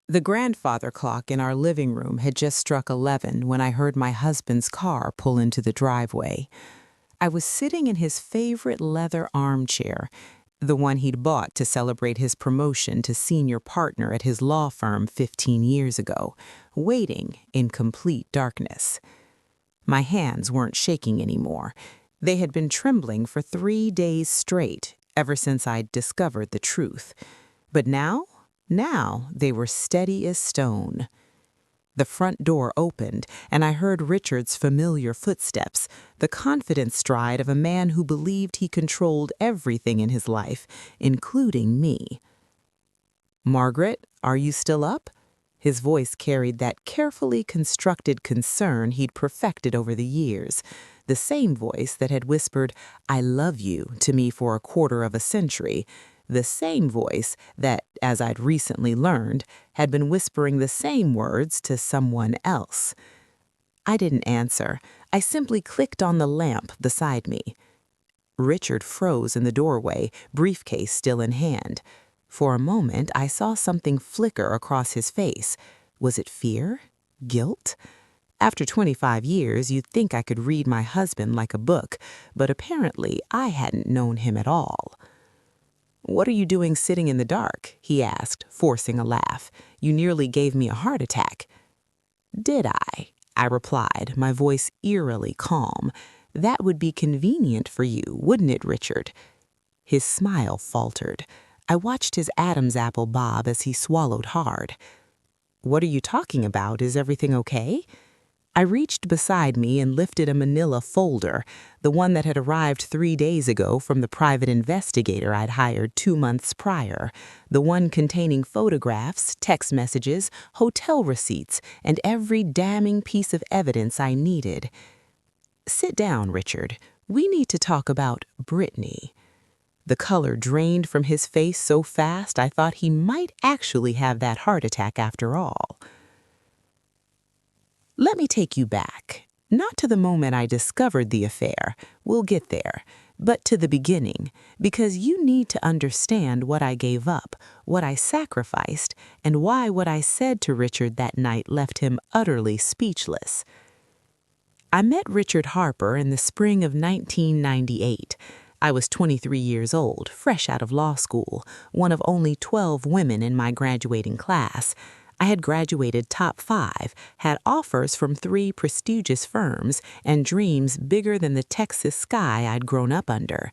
The grandfather clock in our living room had just struck 11 when I heard my husband's car pull into the driveway. I was sitting in his favorite leather armchair, the one he'd bought to celebrate his promotion to senior partner at his law firm 15 years ago, waiting in complete darkness. My hands weren't shaking anymore. They had been trembling for 3 days straight, ever since I'd discovered the truth. But now they were steady as stone. The front door opened, and I heard Richard's familiar footsteps, the confident stride of a man who believed he controlled everything in his life, including me. "Margaret, are you still up?" His voice carried that carefully constructed concern he'd perfected over the years, the same voice that had whispered, "I love you," to me for a quarter of a century, the same voice that, as I'd recently learned, had been whispering the same words to someone else. I didn't answer. I simply clicked on the lamp beside me. Richard froze in the doorway, briefcase still in hand. For a moment, I saw something flicker across his face. Was it fear? Guilt? After 25 years, you'd think I could read my husband like a book, but apparently I hadn't known him at all. "What are you doing sitting in the dark?" he asked, forcing a laugh. "You nearly gave me a heart attack." "Did I?" I replied, my voice eerily calm. "That would be convenient for you, wouldn't it, Richard?" His smile faltered. I watched his Adam's apple bob as he swallowed hard. "What are you talking about? Is everything okay?" I reached beside me and lifted a manila folder, the one that had arrived 3 days ago from the private investigator I'd hired 2 months prior, the one containing photographs, text messages, hotel receipts, and every damning piece of evidence I needed. "Sit down, Richard. We need to talk about Brittany." The color drained from his face so fast I thought he might actually have that heart attack after all. Let me take you back, not to the moment I discovered the affair, we'll get there, but to the beginning, because you need to understand what I gave up, what I sacrificed, and why what I said to Richard that night left him utterly speechless. I met Richard Harper in the spring of 1998. I was 23 years old, fresh out of law school, one of only 12 women in my graduating class. I had graduated top 5, had offers from 3 prestigious firms, and dreams bigger than the Texas sky I'd grown up under.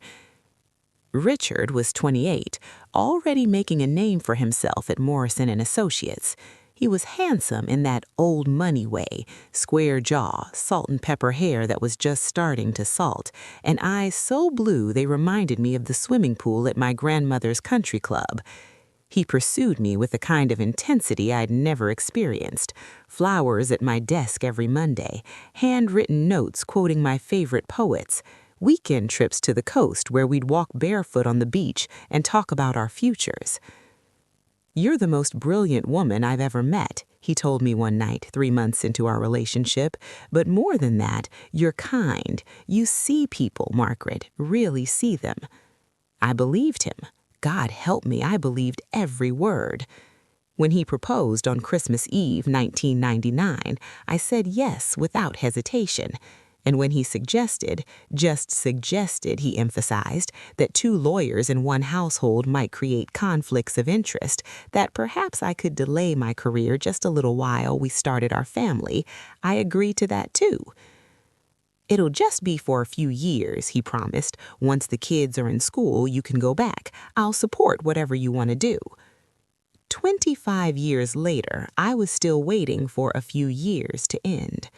Richard was 28, already making a name for himself at Morrison & Associates. He was handsome in that old money way, square jaw, salt and pepper hair that was just starting to salt, and eyes so blue they reminded me of the swimming pool at my grandmother's country club. He pursued me with a kind of intensity I'd never experienced. Flowers at my desk every Monday, handwritten notes quoting my favorite poets, weekend trips to the coast where we'd walk barefoot on the beach and talk about our futures. "You're the most brilliant woman I've ever met," he told me one night 3 months into our relationship. "But more than that, you're kind. You see people, Margaret, really see them." I believed him. God help me, I believed every word. When he proposed on Christmas Eve, 1999, I said yes without hesitation. And when he just suggested, he emphasized, that 2 lawyers in one household might create conflicts of interest, that perhaps I could delay my career just a little while we started our family, I agreed to that too. "It'll just be for a few years," he promised. "Once the kids are in school, you can go back. I'll support whatever you want to do." 25 years later, I was still waiting for a few years to end.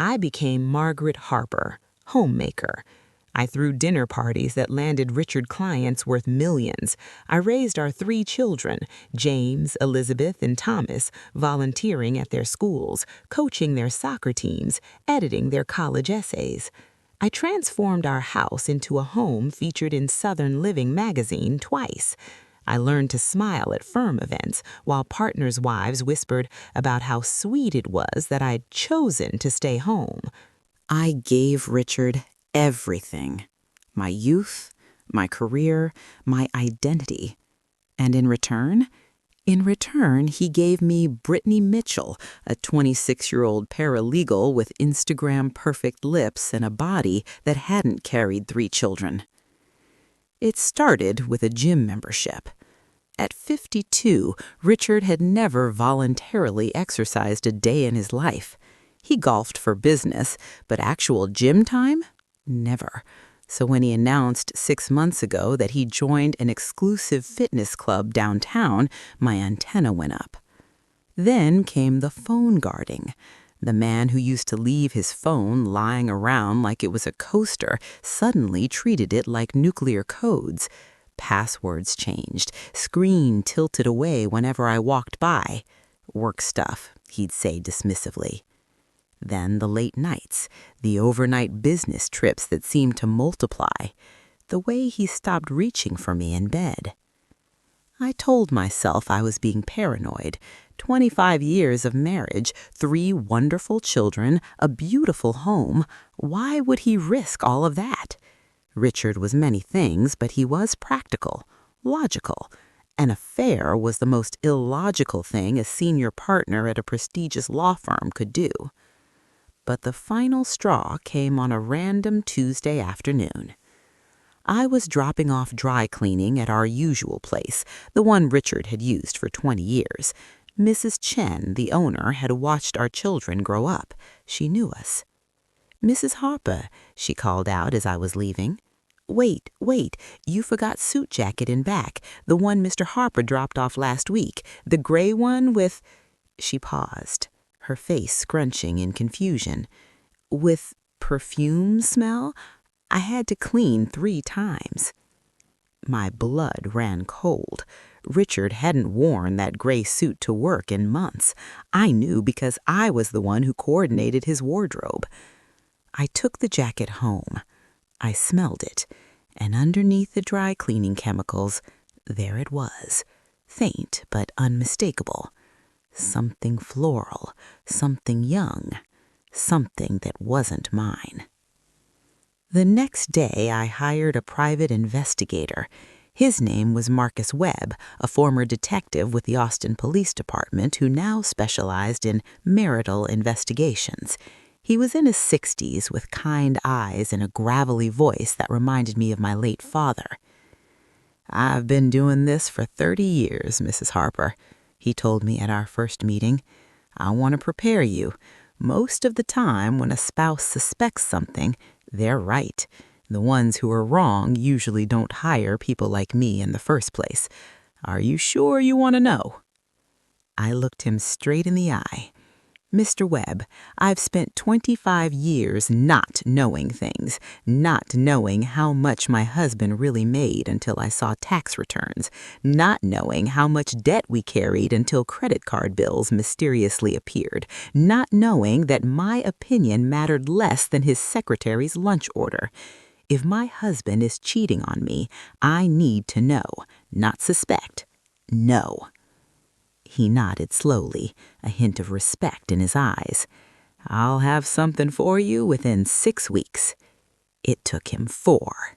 I became Margaret Harper, homemaker. I threw dinner parties that landed Richard clients worth millions. I raised our 3 children, James, Elizabeth, and Thomas, volunteering at their schools, coaching their soccer teams, editing their college essays. I transformed our house into a home featured in Southern Living magazine twice. I learned to smile at firm events, while partners' wives whispered about how sweet it was that I'd chosen to stay home. I gave Richard everything: my youth, my career, my identity. And in return, In return, he gave me Brittany Mitchell, a 26-year-old paralegal with Instagram-perfect lips and a body that hadn't carried 3 children. It started with a gym membership. At 52, Richard had never voluntarily exercised a day in his life. He golfed for business, but actual gym time? Never. So when he announced 6 months ago that he joined an exclusive fitness club downtown, my antenna went up. Then came the phone guarding. The man who used to leave his phone lying around like it was a coaster suddenly treated it like nuclear codes. Passwords changed, screen tilted away whenever I walked by. Work stuff, he'd say dismissively. Then the late nights, the overnight business trips that seemed to multiply, the way he stopped reaching for me in bed. I told myself I was being paranoid. 25 years of marriage, 3 wonderful children, a beautiful home. Why would he risk all of that? Richard was many things, but he was practical, logical. An affair was the most illogical thing a senior partner at a prestigious law firm could do. But the final straw came on a random Tuesday afternoon. I was dropping off dry cleaning at our usual place, the one Richard had used for 20 years. Mrs. Chen, the owner, had watched our children grow up. She knew us. "Mrs. Harper," she called out as I was leaving. Wait, you forgot suit jacket in back, the one Mr. Harper dropped off last week, the gray one with—" She paused, her face scrunching in confusion. "With perfume smell? I had to clean 3 times. My blood ran cold. Richard hadn't worn that gray suit to work in months. I knew because I was the one who coordinated his wardrobe. I took the jacket home. I smelled it, and underneath the dry cleaning chemicals, there it was, faint but unmistakable. Something floral, something young, something that wasn't mine. The next day, I hired a private investigator. His name was Marcus Webb, a former detective with the Austin Police Department who now specialized in marital investigations. He was in his 60s with kind eyes and a gravelly voice that reminded me of my late father. "I've been doing this for 30 years, Mrs. Harper," he told me at our first meeting. "I want to prepare you. Most of the time when a spouse suspects something, they're right. The ones who are wrong usually don't hire people like me in the first place. Are you sure you want to know?" I looked him straight in the eye. "Mr. Webb, I've spent 25 years not knowing things, not knowing how much my husband really made until I saw tax returns, not knowing how much debt we carried until credit card bills mysteriously appeared, not knowing that my opinion mattered less than his secretary's lunch order. If my husband is cheating on me, I need to know, not suspect. Know." He nodded slowly, a hint of respect in his eyes. "I'll have something for you within 6 weeks." It took him 4.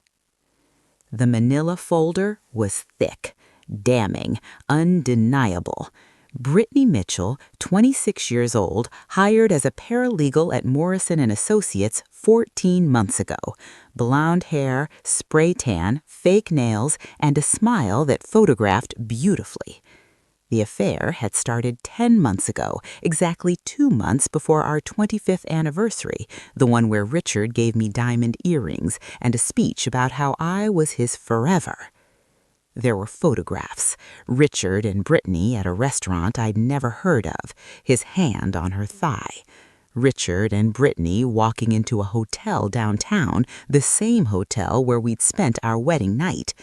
The manila folder was thick, damning, undeniable. Brittany Mitchell, 26 years old, hired as a paralegal at Morrison & Associates 14 months ago. Blonde hair, spray tan, fake nails, and a smile that photographed beautifully. The affair had started 10 months ago, exactly 2 months before our 25th anniversary, the one where Richard gave me diamond earrings and a speech about how I was his forever. There were photographs. Richard and Brittany at a restaurant I'd never heard of, his hand on her thigh. Richard and Brittany walking into a hotel downtown, the same hotel where we'd spent our wedding night.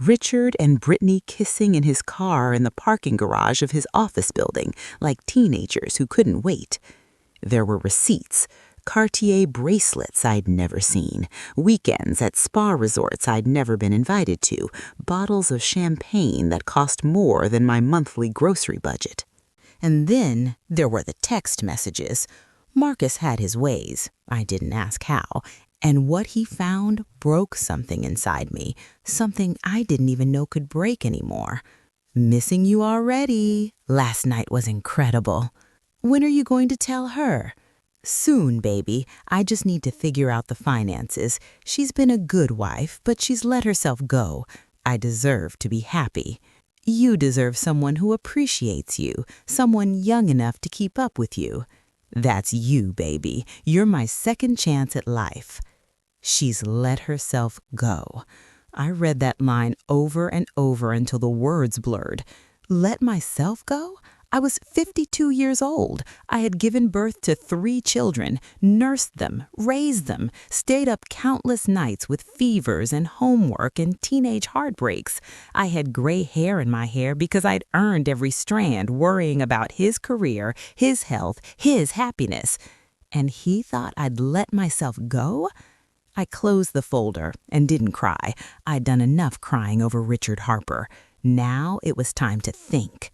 Richard and Brittany kissing in his car in the parking garage of his office building, like teenagers who couldn't wait. There were receipts, Cartier bracelets I'd never seen, weekends at spa resorts I'd never been invited to, bottles of champagne that cost more than my monthly grocery budget. And then there were the text messages. Marcus had his ways. I didn't ask how. And what he found broke something inside me, something I didn't even know could break anymore. Missing you already. Last night was incredible. When are you going to tell her? Soon, baby. I just need to figure out the finances. She's been a good wife, but she's let herself go. I deserve to be happy. You deserve someone who appreciates you, someone young enough to keep up with you. That's you, baby. You're my second chance at life. She's let herself go. I read that line over and over until the words blurred. Let myself go? I was 52 years old. I had given birth to 3 children, nursed them, raised them, stayed up countless nights with fevers and homework and teenage heartbreaks. I had gray hair in my hair because I'd earned every strand, worrying about his career, his health, his happiness. And he thought I'd let myself go? I closed the folder and didn't cry. I'd done enough crying over Richard Harper. Now it was time to think.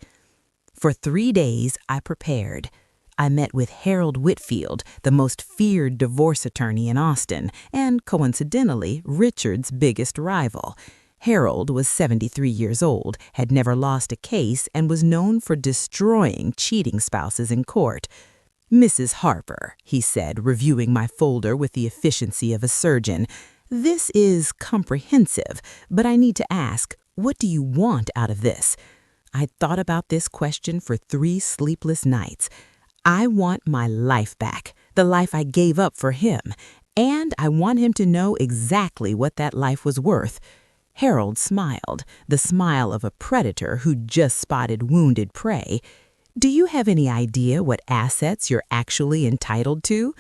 For 3 days, I prepared. I met with Harold Whitfield, the most feared divorce attorney in Austin, and coincidentally, Richard's biggest rival. Harold was 73 years old, had never lost a case, and was known for destroying cheating spouses in court. Mrs. Harper, he said, reviewing my folder with the efficiency of a surgeon, this is comprehensive, but I need to ask, what do you want out of this? I'd thought about this question for 3 sleepless nights. I want my life back, the life I gave up for him, and I want him to know exactly what that life was worth. Harold smiled, the smile of a predator who'd just spotted wounded prey. Do you have any idea what assets you're actually entitled to?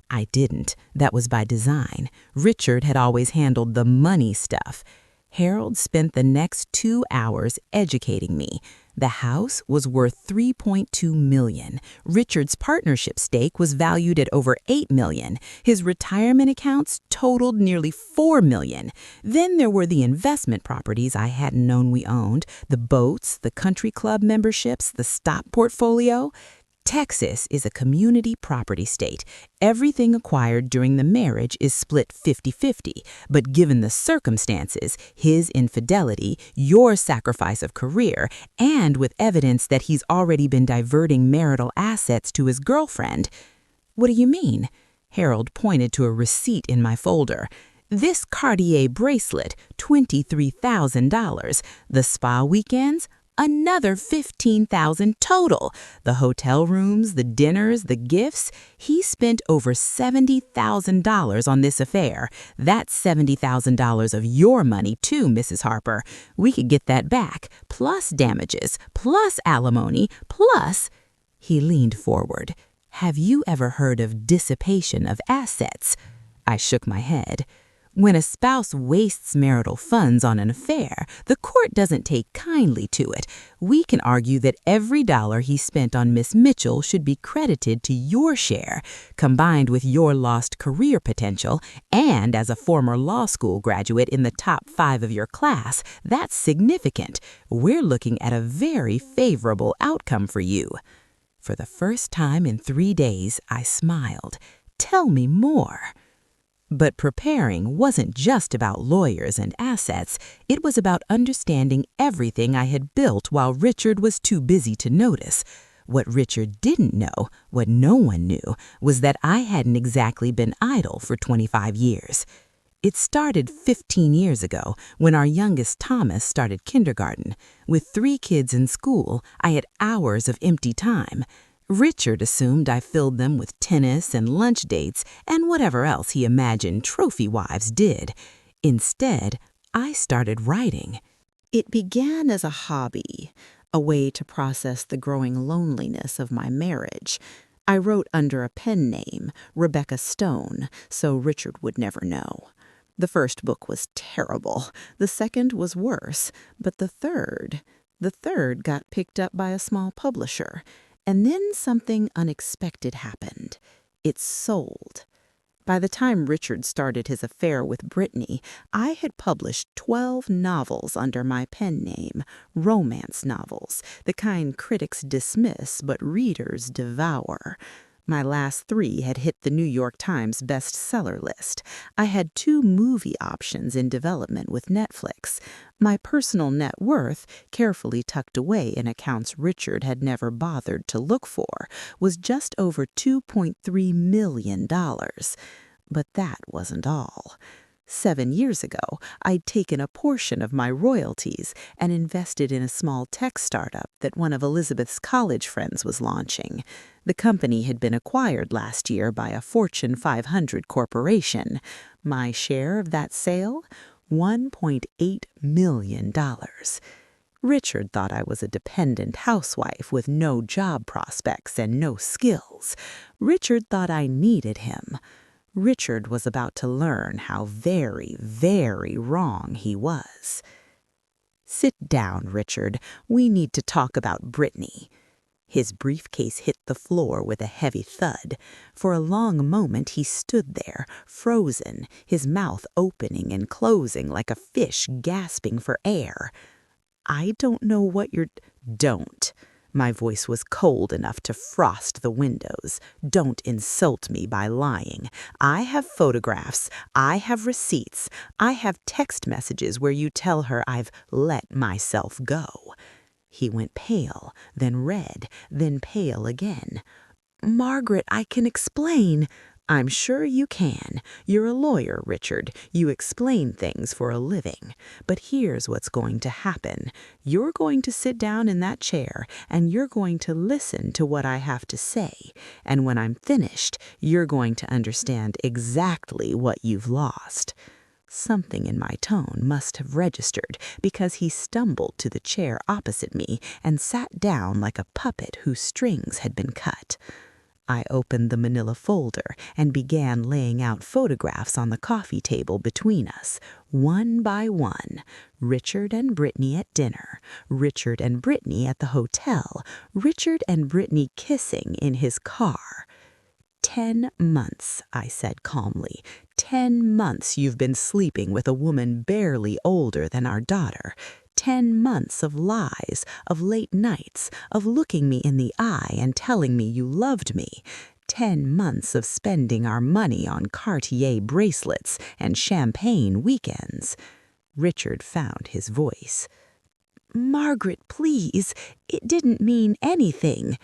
I didn't. That was by design. Richard had always handled the money stuff. Harold spent the next 2 hours educating me. The house was worth $3.2 million. Richard's partnership stake was valued at over $8 million. His retirement accounts totaled nearly $4 million. Then there were the investment properties I hadn't known we owned, the boats, the country club memberships, the stock portfolio. Texas is a community property state. Everything acquired during the marriage is split 50-50, but given the circumstances, his infidelity, your sacrifice of career, and with evidence that he's already been diverting marital assets to his girlfriend. What do you mean? Harold pointed to a receipt in my folder. This Cartier bracelet, $23,000. The spa weekends, another $15,000 total. The hotel rooms, the dinners, the gifts. He spent over $70,000 on this affair. That's $70,000 of your money too, Mrs. Harper. We could get that back, plus damages, plus alimony, plus... He leaned forward. Have you ever heard of dissipation of assets? I shook my head. When a spouse wastes marital funds on an affair, the court doesn't take kindly to it. We can argue that every dollar he spent on Miss Mitchell should be credited to your share, combined with your lost career potential, and as a former law school graduate in the top 5 of your class, that's significant. We're looking at a very favorable outcome for you. For the first time in 3 days, I smiled. Tell me more. But preparing wasn't just about lawyers and assets. It was about understanding everything I had built while Richard was too busy to notice. What Richard didn't know, what no one knew, was that I hadn't exactly been idle for 25 years. It started 15 years ago when our youngest Thomas started kindergarten. With 3 kids in school, I had hours of empty time. Richard assumed I filled them with tennis and lunch dates and whatever else he imagined trophy wives did. Instead, I started writing. It began as a hobby, a way to process the growing loneliness of my marriage. I wrote under a pen name, Rebecca Stone, so Richard would never know. The first book was terrible. The second was worse. But the third got picked up by a small publisher. And then something unexpected happened. It sold. By the time Richard started his affair with Brittany, I had published 12 novels under my pen name, romance novels, the kind critics dismiss but readers devour. My last 3 had hit the New York Times bestseller list. I had 2 movie options in development with Netflix. My personal net worth, carefully tucked away in accounts Richard had never bothered to look for, was just over $2.3 million. But that wasn't all. 7 years ago, I'd taken a portion of my royalties and invested in a small tech startup that one of Elizabeth's college friends was launching. The company had been acquired last year by a Fortune 500 corporation. My share of that sale? $1.8 million. Richard thought I was a dependent housewife with no job prospects and no skills. Richard thought I needed him. Richard was about to learn how very, very wrong he was. "Sit down, Richard. We need to talk about Brittany." His briefcase hit the floor with a heavy thud. For a long moment he stood there, frozen, his mouth opening and closing like a fish gasping for air. "I don't know what you're—" "Don't." My voice was cold enough to frost the windows. "Don't insult me by lying. I have photographs. I have receipts. I have text messages where you tell her I've let myself go." He went pale, then red, then pale again. "Margaret, I can explain." "I'm sure you can. You're a lawyer, Richard. You explain things for a living. But here's what's going to happen. You're going to sit down in that chair, and you're going to listen to what I have to say. And when I'm finished, you're going to understand exactly what you've lost." Something in my tone must have registered, because he stumbled to the chair opposite me and sat down like a puppet whose strings had been cut. I opened the manila folder and began laying out photographs on the coffee table between us, one by one. Richard and Brittany at dinner, Richard and Brittany at the hotel, Richard and Brittany kissing in his car. 10 months, I said calmly. 10 months you've been sleeping with a woman barely older than our daughter. 10 months of lies, of late nights, of looking me in the eye and telling me you loved me. 10 months of spending our money on Cartier bracelets and champagne weekends. Richard found his voice. "Margaret, please, it didn't mean anything."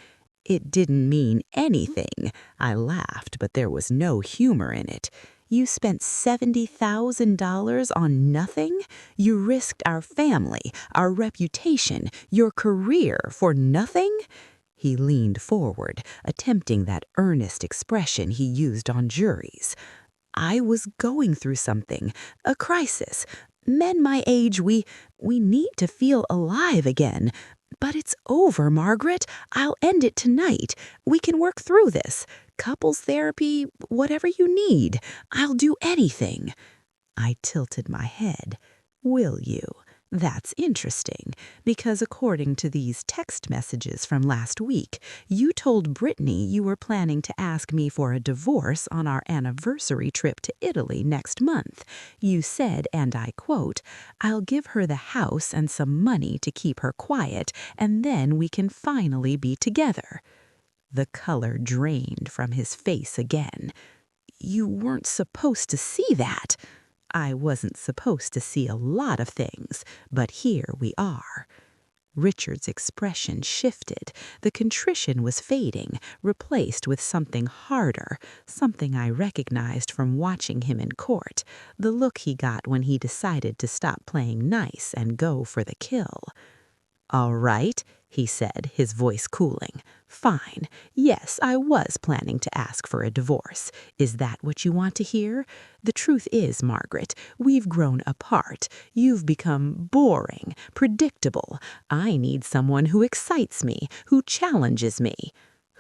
"It didn't mean anything." I laughed, but there was no humor in it. "You spent $70,000 on nothing? You risked our family, our reputation, your career for nothing?" He leaned forward, attempting that earnest expression he used on juries. "I was going through something, a crisis. Men my age, we need to feel alive again. But it's over, Margaret. I'll end it tonight. We can work through this. Couples therapy, whatever you need. I'll do anything." I tilted my head. "Will you? That's interesting, because according to these text messages from last week, you told Brittany you were planning to ask me for a divorce on our anniversary trip to Italy next month. You said, and I quote, 'I'll give her the house and some money to keep her quiet, and then we can finally be together.'" The color drained from his face again. "You weren't supposed to see that." "I wasn't supposed to see a lot of things, but here we are." Richard's expression shifted. The contrition was fading, replaced with something harder, something I recognized from watching him in court, the look he got when he decided to stop playing nice and go for the kill. "All right," he said, his voice cooling. "Fine. Yes, I was planning to ask for a divorce. Is that what you want to hear? The truth is, Margaret, we've grown apart. You've become boring, predictable. I need someone who excites me, who challenges me."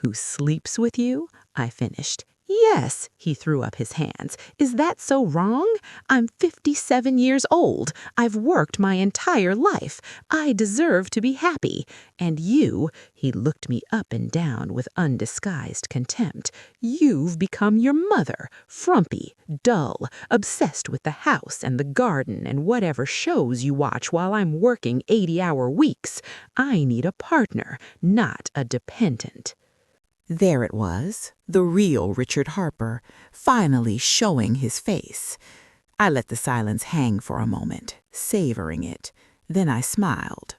"Who sleeps with you?" I finished. "Yes," he threw up his hands. "Is that so wrong? I'm 57 years old. I've worked my entire life. I deserve to be happy. And you," he looked me up and down with undisguised contempt, "you've become your mother, frumpy, dull, obsessed with the house and the garden and whatever shows you watch while I'm working 80-hour weeks. I need a partner, not a dependent." There it was, the real Richard Harper, finally showing his face. I let the silence hang for a moment, savoring it. Then I smiled.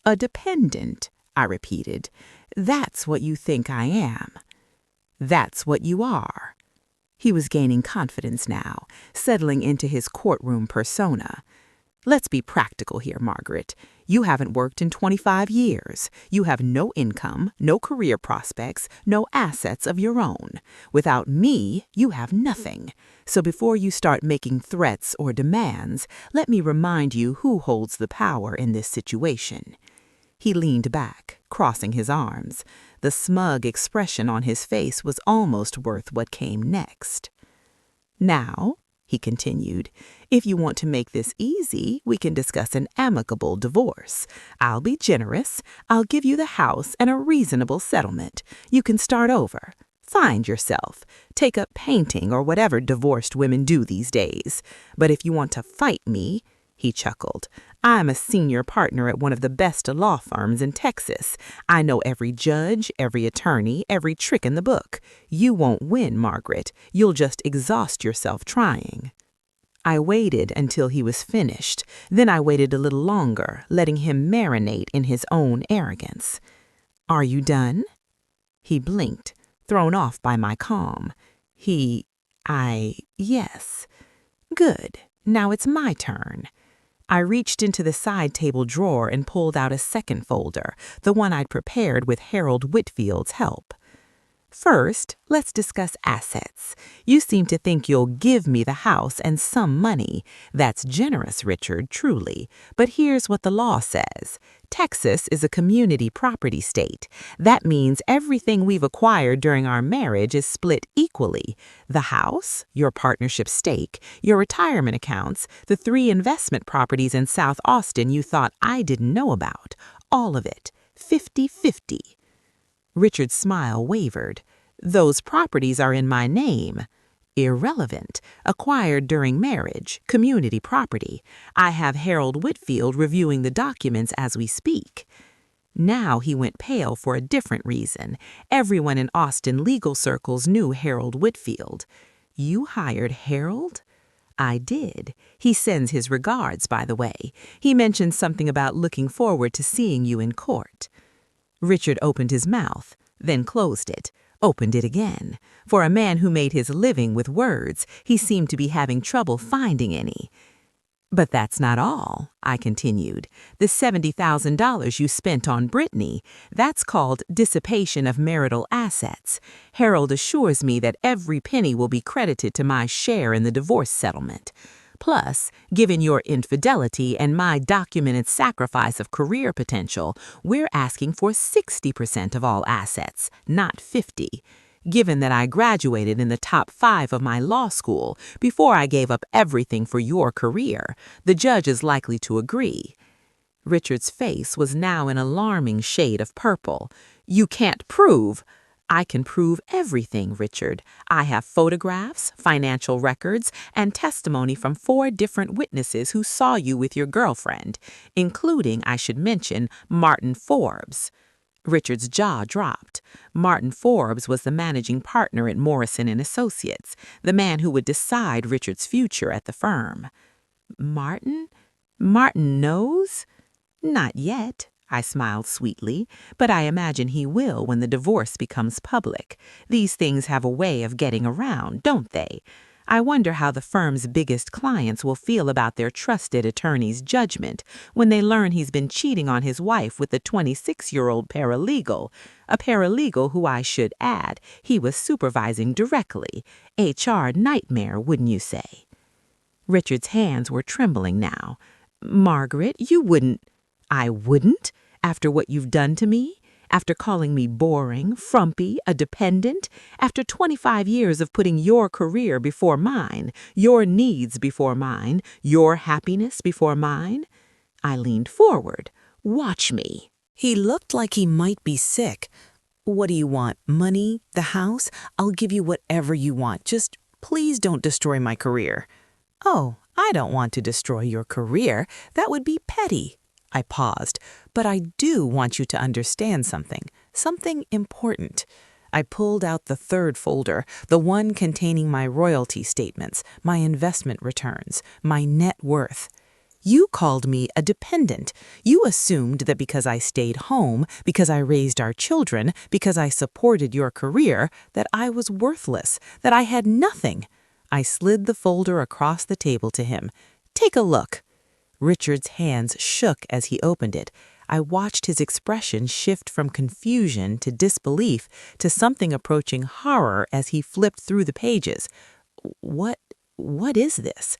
"A dependent," I repeated. "That's what you think I am." "That's what you are." He was gaining confidence now, settling into his courtroom persona. "Let's be practical here, Margaret. You haven't worked in 25 years. You have no income, no career prospects, no assets of your own. Without me, you have nothing. So before you start making threats or demands, let me remind you who holds the power in this situation." He leaned back, crossing his arms. The smug expression on his face was almost worth what came next. "Now," he continued, "if you want to make this easy, we can discuss an amicable divorce. I'll be generous. I'll give you the house and a reasonable settlement. You can start over. Find yourself. Take up painting or whatever divorced women do these days. But if you want to fight me," he chuckled, "I'm a senior partner at one of the best law firms in Texas. I know every judge, every attorney, every trick in the book. You won't win, Margaret. You'll just exhaust yourself trying." I waited until he was finished. Then I waited a little longer, letting him marinate in his own arrogance. "Are you done?" He blinked, thrown off by my calm. Yes. "Good. Now it's my turn." I reached into the side table drawer and pulled out a second folder, the one I'd prepared with Harold Whitfield's help. "First, let's discuss assets. You seem to think you'll give me the house and some money. That's generous, Richard, truly. But here's what the law says. Texas is a community property state. That means everything we've acquired during our marriage is split equally. The house, your partnership stake, your retirement accounts, the 3 investment properties in South Austin you thought I didn't know about. All of it. 50-50. Richard's smile wavered. "Those properties are in my name." "Irrelevant. Acquired during marriage. Community property. I have Harold Whitfield reviewing the documents as we speak." Now he went pale for a different reason. Everyone in Austin legal circles knew Harold Whitfield. "You hired Harold?" "I did. He sends his regards, by the way. He mentioned something about looking forward to seeing you in court." Richard opened his mouth, then closed it, opened it again. For a man who made his living with words, he seemed to be having trouble finding any. "But that's not all," I continued. "The $70,000 you spent on Brittany, that's called dissipation of marital assets. Harold assures me that every penny will be credited to my share in the divorce settlement. Plus, given your infidelity and my documented sacrifice of career potential, we're asking for 60% of all assets, not 50. Given that I graduated in the top 5 of my law school before I gave up everything for your career, the judge is likely to agree." Richard's face was now an alarming shade of purple. "You can't prove—" "I can prove everything, Richard. I have photographs, financial records, and testimony from 4 different witnesses who saw you with your girlfriend, including, I should mention, Martin Forbes." Richard's jaw dropped. Martin Forbes was the managing partner at Morrison & Associates, the man who would decide Richard's future at the firm. "Martin? Martin knows?" "Not yet," I smiled sweetly, "but I imagine he will when the divorce becomes public. These things have a way of getting around, don't they? I wonder how the firm's biggest clients will feel about their trusted attorney's judgment when they learn he's been cheating on his wife with a 26-year-old paralegal, a paralegal who, I should add, he was supervising directly. HR nightmare, wouldn't you say?" Richard's hands were trembling now. "Margaret, you wouldn't—" "I wouldn't? After what you've done to me? After calling me boring, frumpy, a dependent? After 25 years of putting your career before mine, your needs before mine, your happiness before mine?" I leaned forward. "Watch me." He looked like he might be sick. "What do you want? Money? The house? I'll give you whatever you want. Just please don't destroy my career." "Oh, I don't want to destroy your career. That would be petty." I paused. "But I do want you to understand something important. I pulled out the third folder, the one containing my royalty statements, my investment returns, my net worth. You called me a dependent. You assumed that because I stayed home, because I raised our children, because I supported your career, that I was worthless, that I had nothing. I slid the folder across the table to him. Take a look. Richard's hands shook as he opened it. I watched his expression shift from confusion to disbelief to something approaching horror as he flipped through the pages. What is this?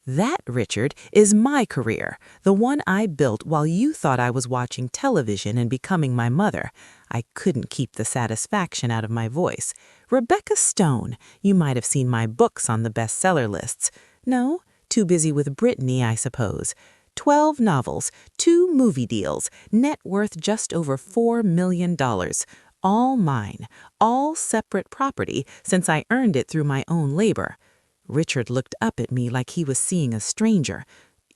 That, Richard, is my career, the one I built while you thought I was watching television and becoming my mother. I couldn't keep the satisfaction out of my voice. Rebecca Stone, you might have seen my books on the bestseller lists. No, too busy with Brittany, I suppose. 12 novels, 2 movie deals, net worth just over $4 million. All mine, all separate property since I earned it through my own labor. Richard looked up at me like he was seeing a stranger.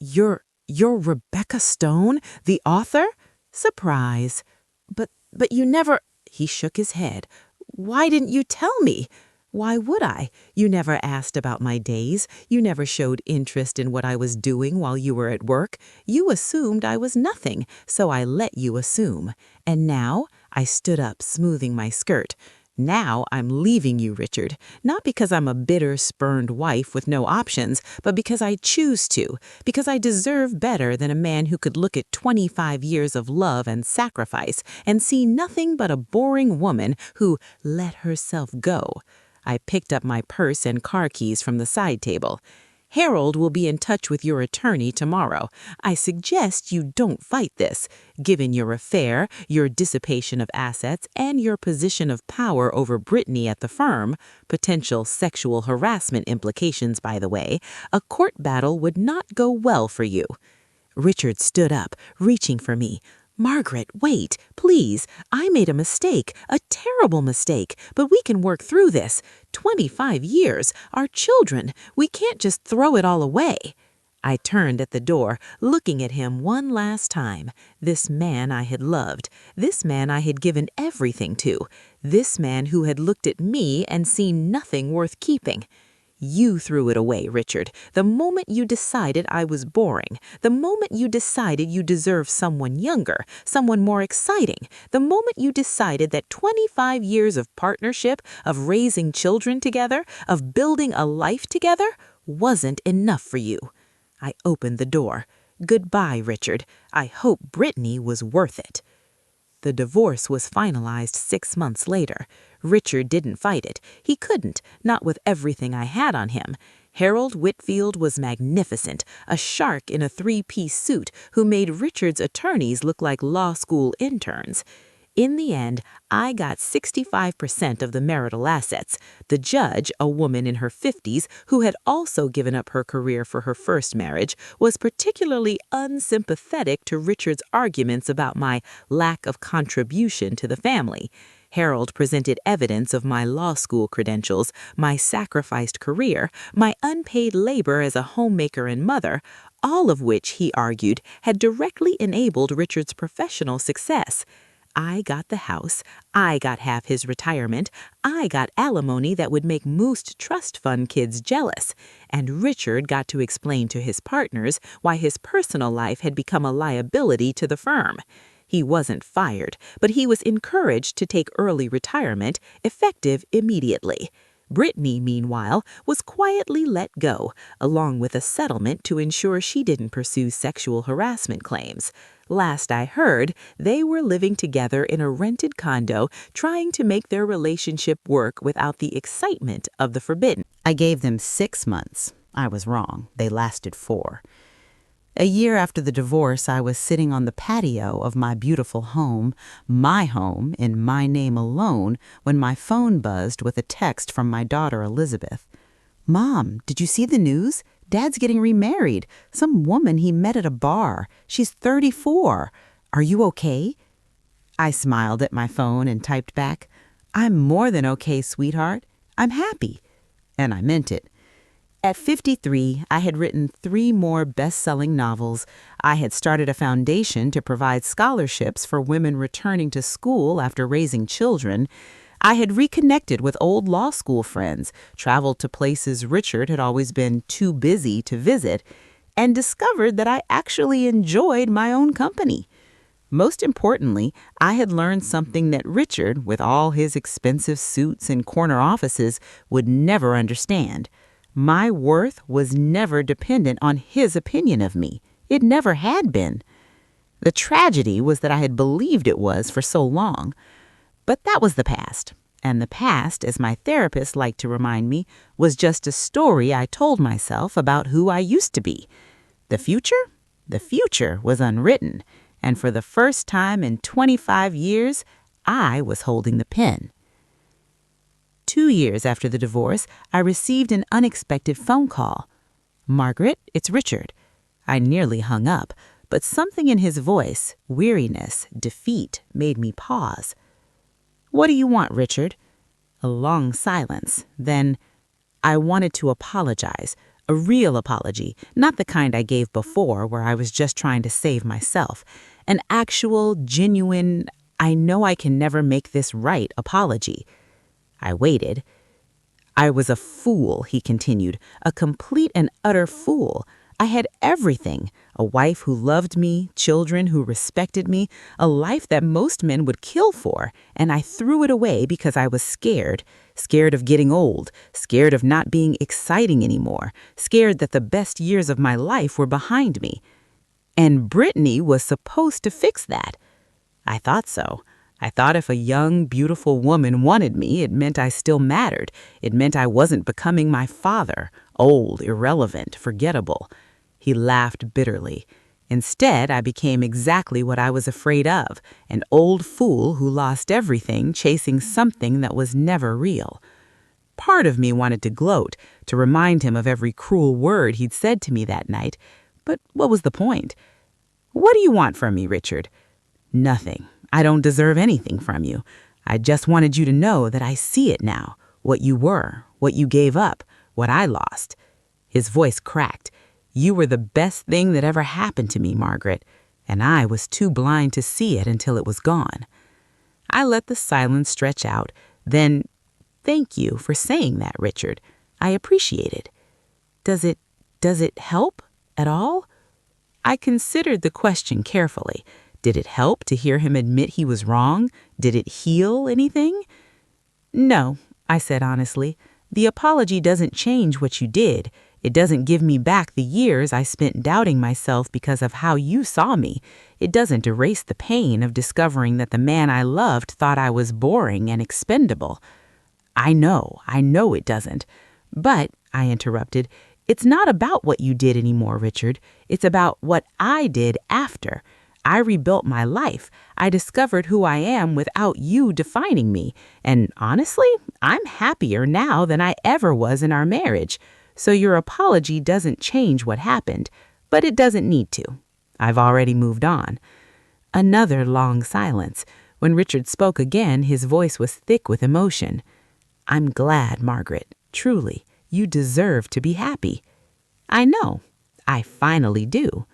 You're Rebecca Stone, the author? Surprise. But you never... He shook his head. Why didn't you tell me? Why would I? You never asked about my days. You never showed interest in what I was doing while you were at work. You assumed I was nothing, so I let you assume. And now, I stood up, smoothing my skirt. Now I'm leaving you, Richard, not because I'm a bitter, spurned wife with no options, but because I choose to, because I deserve better than a man who could look at 25 years of love and sacrifice and see nothing but a boring woman who let herself go. I picked up my purse and car keys from the side table. Harold will be in touch with your attorney tomorrow. I suggest you don't fight this. Given your affair, your dissipation of assets, and your position of power over Brittany at the firm, potential sexual harassment implications, by the way, a court battle would not go well for you. Richard stood up, reaching for me. Margaret, wait, please. I made a mistake, a terrible mistake, but we can work through this. 25 years, our children, we can't just throw it all away. I turned at the door, looking at him one last time. This man I had loved, this man I had given everything to, this man who had looked at me and seen nothing worth keeping. You threw it away, Richard, the moment you decided I was boring, the moment you decided you deserved someone younger, someone more exciting, the moment you decided that 25 years of partnership, of raising children together, of building a life together, wasn't enough for you. I opened the door. Goodbye, Richard. I hope Brittany was worth it. The divorce was finalized 6 months later. Richard didn't fight it. He couldn't, not with everything I had on him. Harold Whitfield was magnificent, a shark in a 3-piece suit who made Richard's attorneys look like law school interns. In the end, I got 65% of the marital assets. The judge, a woman in her 50s who had also given up her career for her first marriage, was particularly unsympathetic to Richard's arguments about my lack of contribution to the family. Harold presented evidence of my law school credentials, my sacrificed career, my unpaid labor as a homemaker and mother, all of which, he argued, had directly enabled Richard's professional success. I got the house, I got half his retirement, I got alimony that would make most trust fund kids jealous, and Richard got to explain to his partners why his personal life had become a liability to the firm. He wasn't fired, but he was encouraged to take early retirement, effective immediately. Brittany, meanwhile, was quietly let go, along with a settlement to ensure she didn't pursue sexual harassment claims. Last I heard, they were living together in a rented condo, trying to make their relationship work without the excitement of the forbidden. I gave them 6 months. I was wrong. They lasted 4. A year after the divorce, I was sitting on the patio of my beautiful home, my home, in my name alone, when my phone buzzed with a text from my daughter, Elizabeth. "Mom, did you see the news? Dad's getting remarried. Some woman he met at a bar. She's 34. Are you okay?" I smiled at my phone and typed back, "I'm more than okay, sweetheart. I'm happy." And I meant it. At 53, I had written 3 more best-selling novels. I had started a foundation to provide scholarships for women returning to school after raising children. I had reconnected with old law school friends, traveled to places Richard had always been too busy to visit, and discovered that I actually enjoyed my own company. Most importantly, I had learned something that Richard, with all his expensive suits and corner offices, would never understand. My worth was never dependent on his opinion of me. It never had been. The tragedy was that I had believed it was for so long. But that was the past. And the past, as my therapist liked to remind me, was just a story I told myself about who I used to be. The future? The future was unwritten. And for the first time in 25 years, I was holding the pen. 2 years after the divorce, I received an unexpected phone call. "Margaret, it's Richard." I nearly hung up, but something in his voice, weariness, defeat, made me pause. "What do you want, Richard?" A long silence. Then, "I wanted to apologize. A real apology, not the kind I gave before where I was just trying to save myself. An actual, genuine, I know I can never make this right apology." I waited. "I was a fool," he continued, "a complete and utter fool. I had everything, a wife who loved me, children who respected me, a life that most men would kill for, and I threw it away because I was scared. Scared of getting old, scared of not being exciting anymore, scared that the best years of my life were behind me. And Brittany was supposed to fix that. I thought so. I thought if a young, beautiful woman wanted me, it meant I still mattered. It meant I wasn't becoming my father, old, irrelevant, forgettable. He laughed bitterly. Instead, I became exactly what I was afraid of, an old fool who lost everything chasing something that was never real. Part of me wanted to gloat, to remind him of every cruel word he'd said to me that night. But what was the point? "What do you want from me, Richard?" "Nothing. I don't deserve anything from you. I just wanted you to know that I see it now, what you were, what you gave up, what I lost." His voice cracked. "You were the best thing that ever happened to me, Margaret, and I was too blind to see it until it was gone." I let the silence stretch out. Then, "Thank you for saying that, Richard. I appreciate it. Does it help at all?" I considered the question carefully. Did it help to hear him admit he was wrong? Did it heal anything? "No," I said honestly. "The apology doesn't change what you did. It doesn't give me back the years I spent doubting myself because of how you saw me. It doesn't erase the pain of discovering that the man I loved thought I was boring and expendable." I know it doesn't. "But," I interrupted, "it's not about what you did anymore, Richard. It's about what I did after. I rebuilt my life. I discovered who I am without you defining me. And honestly, I'm happier now than I ever was in our marriage. So your apology doesn't change what happened, but it doesn't need to. I've already moved on." Another long silence. When Richard spoke again, his voice was thick with emotion. "I'm glad, Margaret. Truly, you deserve to be happy." "I know. I finally do."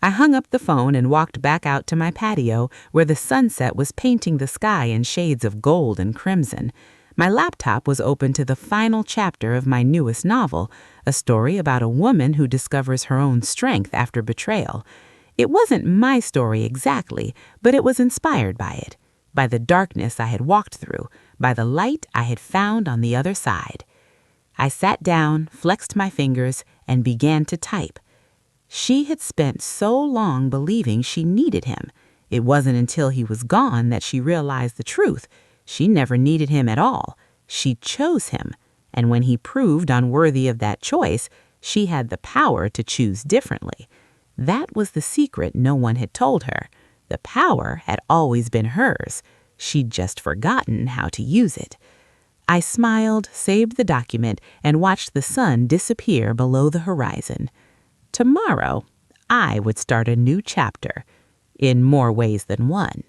I hung up the phone and walked back out to my patio where the sunset was painting the sky in shades of gold and crimson. My laptop was open to the final chapter of my newest novel, a story about a woman who discovers her own strength after betrayal. It wasn't my story exactly, but it was inspired by it, by the darkness I had walked through, by the light I had found on the other side. I sat down, flexed my fingers, and began to type. She had spent so long believing she needed him. It wasn't until he was gone that she realized the truth. She never needed him at all. She chose him. And when he proved unworthy of that choice, she had the power to choose differently. That was the secret no one had told her. The power had always been hers. She'd just forgotten how to use it. I smiled, saved the document, and watched the sun disappear below the horizon. Tomorrow, I would start a new chapter, in more ways than one.